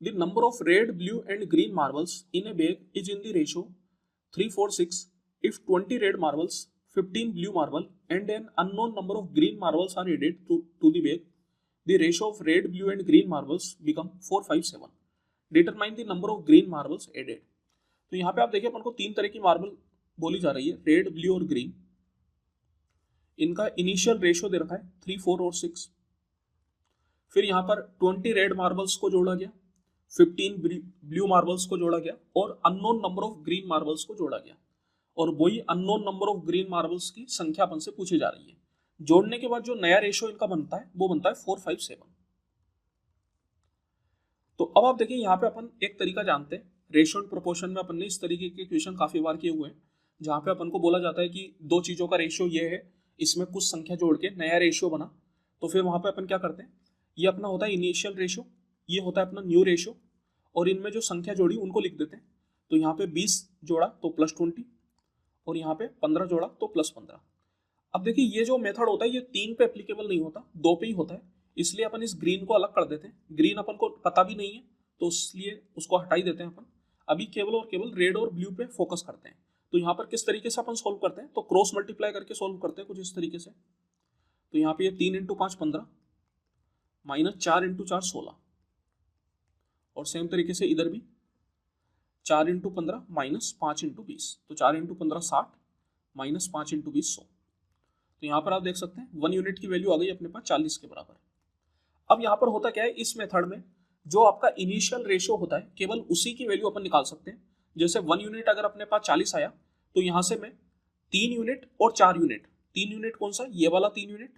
The number of red, blue and green marbles in A bag is in the ratio 3:4:6 if 20 red marbles, 15 blue marble and an unknown number of green marbles are added to the bag, the ratio of red, blue and green marbles become 4:5:7. Determine the number of green marbles added. तो यहाँ पे आप देखिए अपन को तीन तरह की marble बोली जा रही है, रेड, ब्लू और ग्रीन। इनका इनिशियल रेशियो दे रखा है 3, 4 और 6। फिर यहाँ पर 20 रेड मार्बल्स को जोड़ा गया, 15 ब्लू मार्बल्स को जोड़ा गया और unknown number of green marbles को जोड़ा गया। और वही unknown number of green marbles की संख्या अपन से पूछी जा रही है। जोड़ने के बाद जो नया रेशियो इनका बनता है वो बनता है 4:5:7। तो अब आप देखिए यहाँ पे अपन एक तरीका जानते हैं, रेशियो एंड प्रोपोर्शन में अपन ने इस तरीके के क्वेश्चन काफी बार किए हुए हैं, जहाँ पे अपन को बोला जाता है कि दो चीजों का रेशियो ये है, इसमें कुछ संख्या जोड़ के नया रेशियो बना। तो फिर वहां पे अपन क्या करते हैं, ये अपना होता है इनिशियल रेशियो, ये होता है अपना न्यू रेशियो, और इनमें जो संख्या जोड़ी उनको लिख देते हैं। तो यहाँ पे 20 जोड़ा तो +20 और यहाँ पे 15 जोड़ा तो +15। अब देखिए ये जो मेथड होता है ये 3 पे एप्लीकेबल नहीं होता, 2 पे ही होता है, इसलिए अपन इस ग्रीन को अलग कर देते हैं। ग्रीन अपन को पता भी नहीं है तो इसलिए उसको हटा ही देते हैं अपन। अभी केवल और केवल रेड और ब्लू पे फोकस करते हैं। तो यहाँ पर किस तरीके से अपन सोल्व करते हैं, तो क्रॉस मल्टीप्लाई करके सोल्व करते हैं कुछ इस तरीके से। तो यहाँ पे ये 3 × 5 15 -4 × 4 16, और सेम तरीके से इधर भी 4 × 15 -5 × 20, तो 4 × 15 60 -5 × 20 100। तो यहाँ पर आप देख सकते हैं 1 यूनिट की वैल्यू आ गई अपने पास 40 के बराबर। अब यहाँ पर होता क्या है, इस मेथड में जो आपका इनिशियल रेशियो होता है केवल उसी की वैल्यू अपन निकाल सकते हैं। जैसे 1 यूनिट अगर अपने पास 40 आया तो यहाँ से मैं 3 यूनिट और 4 यूनिट, 3 यूनिट कौन सा, ये वाला 3 यूनिट,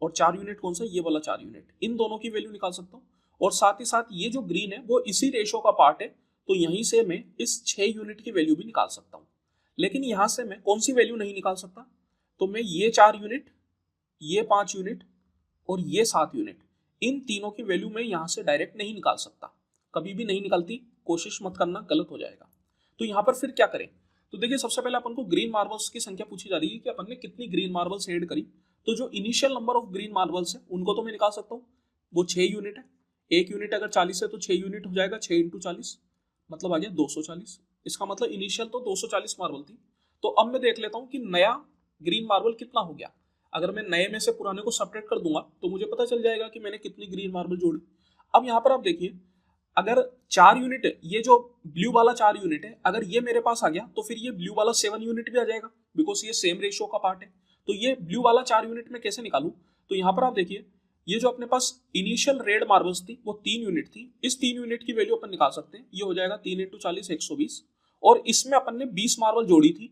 और 4 यूनिट कौन सा, ये वाला 4 यूनिट, इन दोनों की वैल्यू निकाल सकता हूँ। और साथ ही साथ ये जो ग्रीन है वो इसी रेशियो का पार्ट है, तो यहीं से मैं इस 6 यूनिट की वैल्यू भी निकाल सकता हूँ। लेकिन यहाँ से मैं कौन सी वैल्यू नहीं निकाल सकता, तो मैं ये 4 यूनिट, ये 5 यूनिट और ये 7 यूनिट, इन तीनों की वैल्यू मैं यहाँ से डायरेक्ट नहीं निकाल सकता, कभी भी नहीं निकलती, कोशिश मत करना, गलत हो जाएगा। तो यहाँ पर फिर क्या करें, तो देखिए सबसे पहले अपन को ग्रीन मार्बल्स की संख्या पूछी जा रही है कि अपन ने कितनी ग्रीन मार्बल्स ऐड करी। तो जो initial number of green marbles है उनको तो मैं निकाल सकता हूँ, वो 6 यूनिट है। 1 यूनिट अगर 40 है तो 6 यूनिट हो जाएगा, 6 × 40 मतलब आ गया 240। इसका मतलब इनिशियल तो 240 मार्बल थी। तो अब मैं देख लेता हूँ कि नया ग्रीन मार्बल कितना हो गया। अगर मैं नए में से पुराने को सब्ट्रैक्ट कर दूंगा तो मुझे पता चल जाएगा कि मैंने कितनी ग्रीन मार्बल जोड़ी। अब यहाँ पर आप देखिए, अगर 4 यूनिट है, ये जो ब्लू वाला 4 यूनिट है, अगर ये मेरे पास आ गया तो फिर ये ब्लू वाला 7 यूनिट भी आ जाएगा, बिकॉज ये सेम रेशियो का पार्ट है। तो ये ब्लू वाला 4 यूनिट में कैसे निकालूं, तो यहाँ पर आप देखिए ये जो अपने पास इनिशियल रेड मार्बल्स थी वो 3 यूनिट थी, इस 3 यूनिट की वैल्यू अपन निकाल सकते हैं। ये हो जाएगा 3 × 40 120, और इसमें अपन ने 20 मार्बल जोड़ी थी,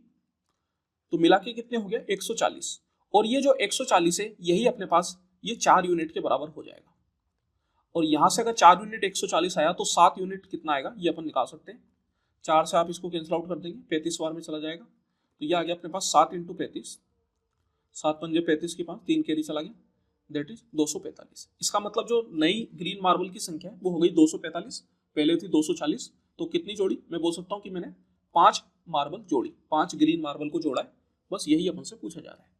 तो मिला के कितने हो गए 140, और ये जो 140 है यही अपने पास ये 4 यूनिट के बराबर हो जाएगा। और यहां से अगर 4 यूनिट 140 आया तो 7 यूनिट कितना आएगा ये अपन निकाल सकते हैं। 4 से आप इसको कैंसिल आउट कर देंगे, 35 बार में चला जाएगा, तो ये आ गया अपने पास 7 × 35, 7 पंजे 35 के पास 3 कैरी चला गया, दैट इज 245। इसका मतलब जो नई ग्रीन मार्बल की संख्या है वो हो गई 245, पहले थी 240। तो कितनी जोड़ी, मैं बोल सकता हूँ कि मैंने 5 मार्बल जोड़ी, 5 ग्रीन मार्बल को जोड़ा है, बस यही अपन से पूछा जा रहा है।